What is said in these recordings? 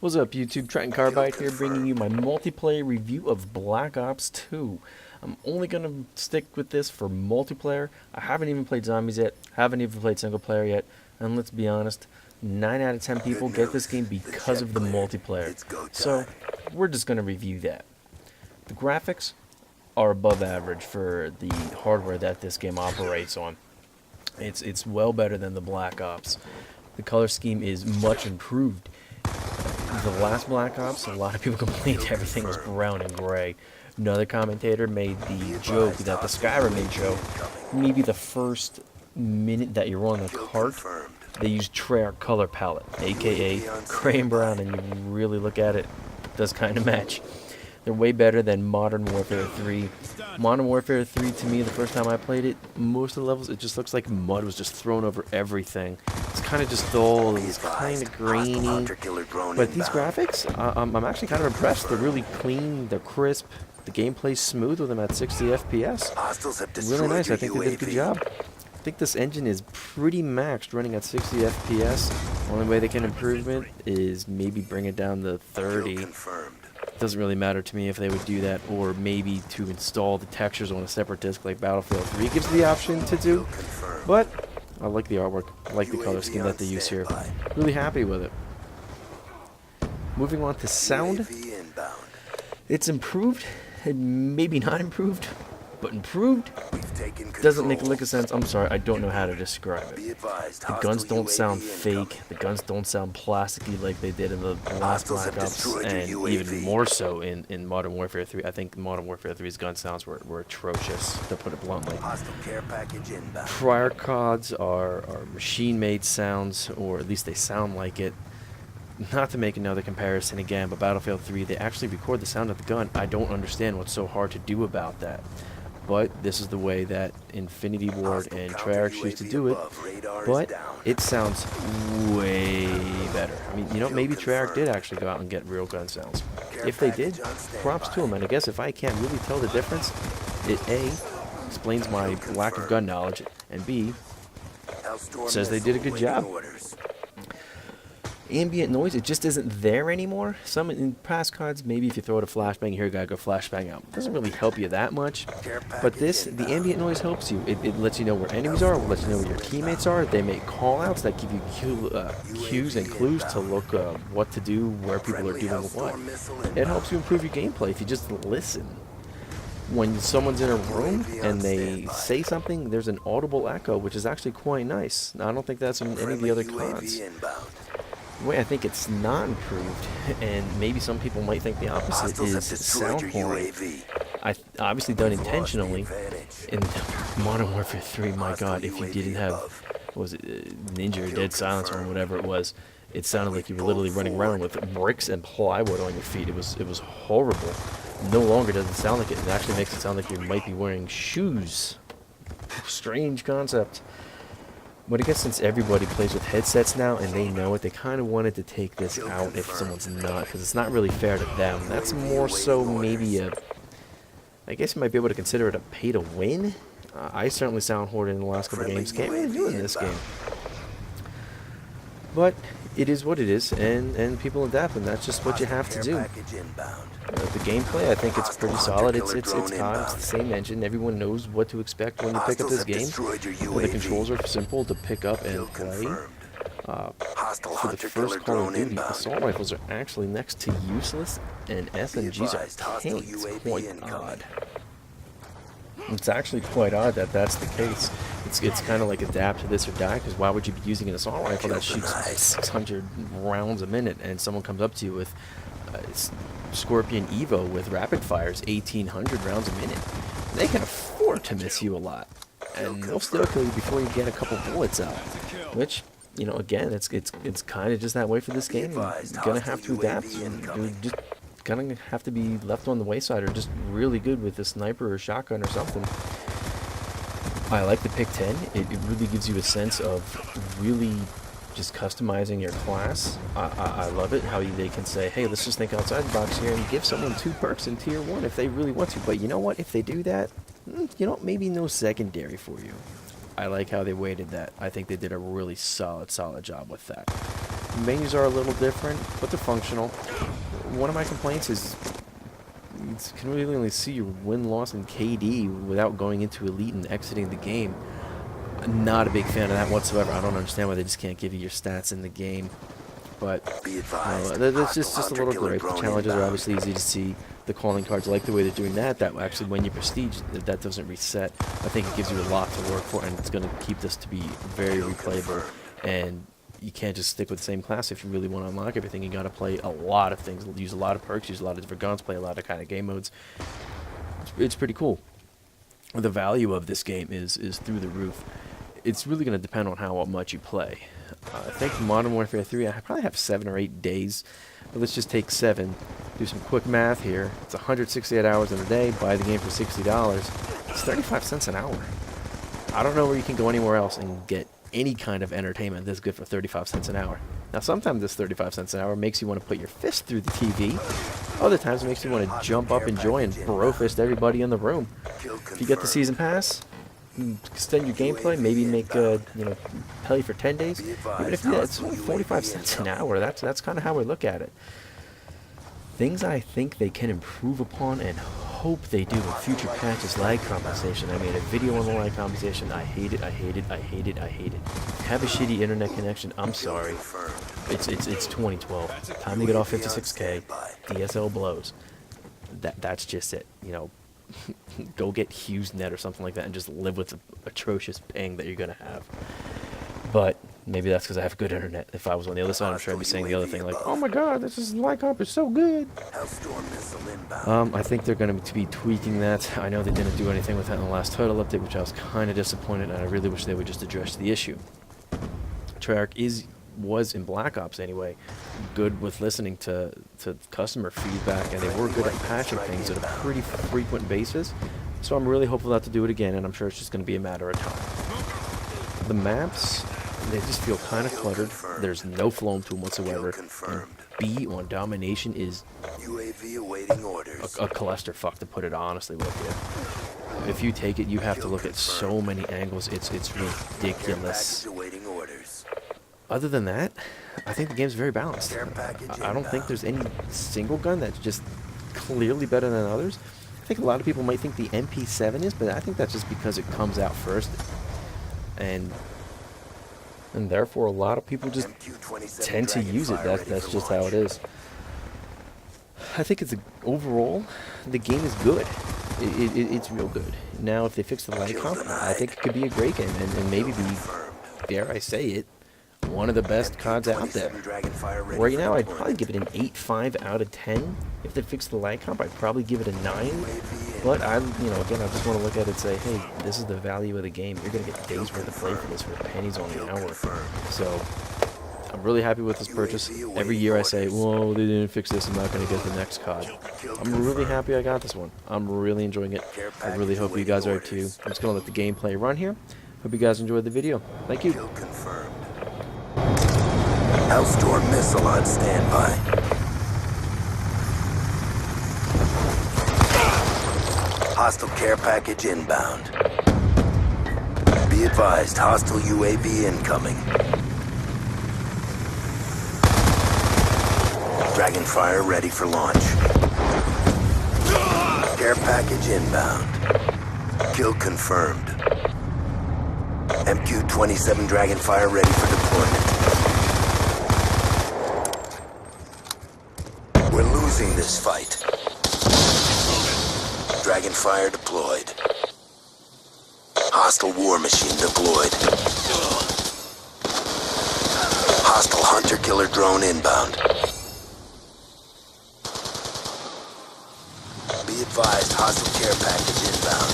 What's up YouTube, Triton Carbide here, bringing you my multiplayer review of Black Ops 2. I'm only going to stick with this for multiplayer. I haven't even played zombies yet, haven't even played single player yet, and let's be honest, 9 out of 10 people get this game because of the multiplayer. So, we're just going to review that. The graphics are above average for the hardware that this game operates on. It's well better than the Black Ops. The color scheme is much improved. The last Black Ops, a lot of people complained everything was brown and gray. Another commentator made the joke that the Skyrim intro, maybe the first minute that you're on the cart, they use Treyarch color palette, aka gray and brown, and you really look at it, it does kind of match. They're way better than Modern Warfare 3. Modern Warfare 3, to me, the first time I played it, most of the levels, it just looks like mud was just thrown over everything. It's kind of just dull, it's kind of grainy. But these graphics, I'm actually kind of impressed. They're really clean, they're crisp. The gameplay's smooth with them at 60 FPS. Really nice, I think they did a good job. I think this engine is pretty maxed running at 60 FPS. The only way they can improve it is maybe bring it down to 30. Doesn't really matter to me if they would do that, or maybe to install the textures on a separate disc like Battlefield 3 gives the option to do. But I like the artwork, I like the color scheme that they use here. Really happy with it. Moving on to sound. It's improved, and maybe not improved, but improved. Doesn't make a lick of sense. I'm sorry, I don't know how to describe it. The guns don't sound fake. The guns don't sound plasticky like they did in the last Black Ops, and even more so in Modern Warfare 3. I think Modern Warfare 3's gun sounds were atrocious, to put it bluntly. Prior CODs are machine-made sounds, or at least they sound like it. Not to make another comparison again, but Battlefield 3, they actually record the sound of the gun. I don't understand what's so hard to do about that. But this is the way that Infinity Ward and Treyarch used to do it. But it sounds way better. I mean, you know, maybe Treyarch did actually go out and get real gun sounds. If they did, props to them. And I guess if I can't really tell the difference, it A, explains my lack of gun knowledge, and B, says they did a good job. Ambient noise, it just isn't there anymore. Some in past cards, maybe if you throw out a flashbang, you hear a guy go flashbang out. It doesn't really help you that much. But this, the ambient noise helps you. It lets you know where enemies are, it lets you know where your teammates are. They make callouts that give you cues and clues to look what to do, where people are doing what. It helps you improve your gameplay if you just listen. When someone's in a room and they say something, there's an audible echo, which is actually quite nice. Now, I don't think that's in any of the other cards. The way I think it's not improved, and maybe some people might think the opposite, is sound quality. Obviously done intentionally. In Modern Warfare 3, my god, if you didn't have, what was it, Ninja or Dead Silence or whatever it was, it sounded like you were literally running around with bricks and plywood on your feet. It was horrible. No longer does it sound like it. It actually makes it sound like you might be wearing shoes. Strange concept. But I guess since everybody plays with headsets now and they know it, they kind of wanted to take this out if someone's not, because it's not really fair to them. That's more so maybe I guess you might be able to consider it a pay to win. I certainly sound hoarded in the last couple of games. Can't really do it in this game. But it is what it is, and people adapt, and that's just what you have to do. The gameplay, I think it's pretty solid. It's COD, it's the same engine. Everyone knows what to expect when you pick up this game. The controls are simple to pick up and play. For the first Call of Duty, assault rifles are actually next to useless, and SMGs are tanks. Quite odd. It's actually quite odd that that's the case. It's kind of like adapt to this or die, because why would you be using an assault rifle that shoots 600 rounds a minute and someone comes up to you with Scorpion Evo with rapid fires 1800 rounds a minute? They can afford to miss you a lot, and they'll still kill you before you get a couple bullets out, which, you know, again, it's kind of just that way for this game. You're gonna have to adapt, and you're just gonna have to be left on the wayside, or just really good with a sniper or shotgun or something. I like the pick 10. It really gives you a sense of really just customizing your class. I love it how they can say, hey, let's just think outside the box here and give someone 2 perks in tier 1 if they really want to. But you know what? If they do that, you know, maybe no secondary for you. I like how they weighted that. I think they did a really solid job with that. The menus are a little different, but they're functional. One of my complaints is you can really only see your win-loss in KD without going into Elite and exiting the game. I'm not a big fan of that whatsoever. I don't understand why they just can't give you your stats in the game. But that's just a little gripe. The challenges are obviously easy to see. The calling cards, I like the way they're doing that. That actually, when you prestige, that doesn't reset. I think it gives you a lot to work for, and it's going to keep this to be very replayable. And you can't just stick with the same class if you really want to unlock everything. You got to play a lot of things, use a lot of perks, use a lot of different guns, play a lot of kind of game modes. It's pretty cool. The value of this game is through the roof. It's really going to depend on how much you play. I think Modern Warfare 3, I probably have 7 or 8 days. But let's just take 7. Do some quick math here. It's 168 hours in a day. Buy the game for $60. It's 35 cents an hour. I don't know where you can go anywhere else and get any kind of entertainment that's good for 35 cents an hour. Now, sometimes this 35 cents an hour makes you want to put your fist through the TV. Other times it makes you want to jump up, enjoy, and bro-fist everybody in the room. If you get the season pass, extend your gameplay, maybe make pay for 10 days. Even if it's only 45 cents an hour, that's kind of how I look at it. Things I think they can improve upon and hope they do in future patches: lag compensation. I made a video on the lag compensation. I hate it. I hate it. I hate it. I hate it. Have a shitty internet connection. I'm sorry. It's 2012. Time to get off 56K. DSL blows. That's just it. Go get HughesNet or something like that and just live with the atrocious ping that you're going to have. But maybe that's because I have good internet. If I was on the other side, I'm sure I'd be saying the other thing, like, oh my god, this is lag comp is so good. I think they're going to be tweaking that. I know they didn't do anything with that in the last title update, which I was kind of disappointed, and I really wish they would just address the issue. Treyarch was in Black Ops anyway, good with listening to customer feedback, and they were good at patching things at a pretty frequent basis. So I'm really hopeful not to do it again, and I'm sure it's just going to be a matter of time. The maps, they just feel kind of cluttered. There's no flow to them whatsoever. And B on domination is a clusterfuck, to put it honestly with you. If you take it, you have to look at so many angles. It's ridiculous. Other than that, I think the game's very balanced. I don't think there's any single gun that's just clearly better than others. I think a lot of people might think the MP7 is, but I think that's just because it comes out first. And therefore a lot of people just tend to use it. That's just how it is. I think overall, the game is good. It's real good. Now, if they fix the lag comp, I think it could be a great game, and maybe be, dare I say it, one of the best CODs out there. Right now, I'd probably give it an 8.5 out of 10. If they fix the lag comp, I'd probably give it a 9. But again, I just want to look at it and say, hey, this is the value of the game. You're going to get days worth of play for this for pennies on the hour. So I'm really happy with this purchase. Every year I say, whoa, they didn't fix this, I'm not going to get the next COD. I'm really happy I got this one. I'm really enjoying it. I really hope you guys are too. I'm just going to let the gameplay run here. Hope you guys enjoyed the video. Thank you. Hellstorm missile on standby. Hostile care package inbound. Be advised, hostile UAV incoming. Dragonfire ready for launch. Care package inbound. Kill confirmed. MQ-27 Dragonfire ready for deployment. We're losing this fight. Dragonfire deployed. Hostile war machine deployed. Hostile hunter-killer drone inbound. Be advised, hostile care package inbound.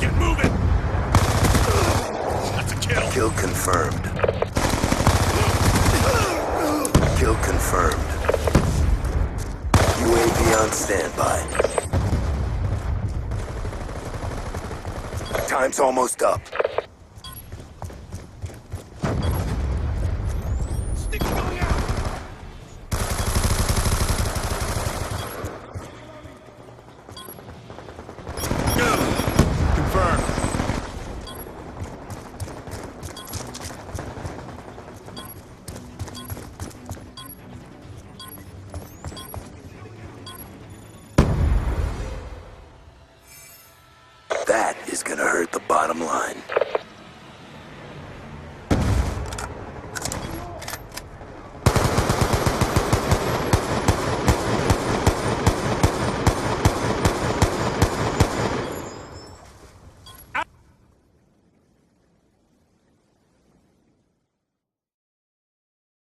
Get moving! That's a kill! Kill confirmed. Kill confirmed. UAV on standby. Time's almost up. Stick going out! line.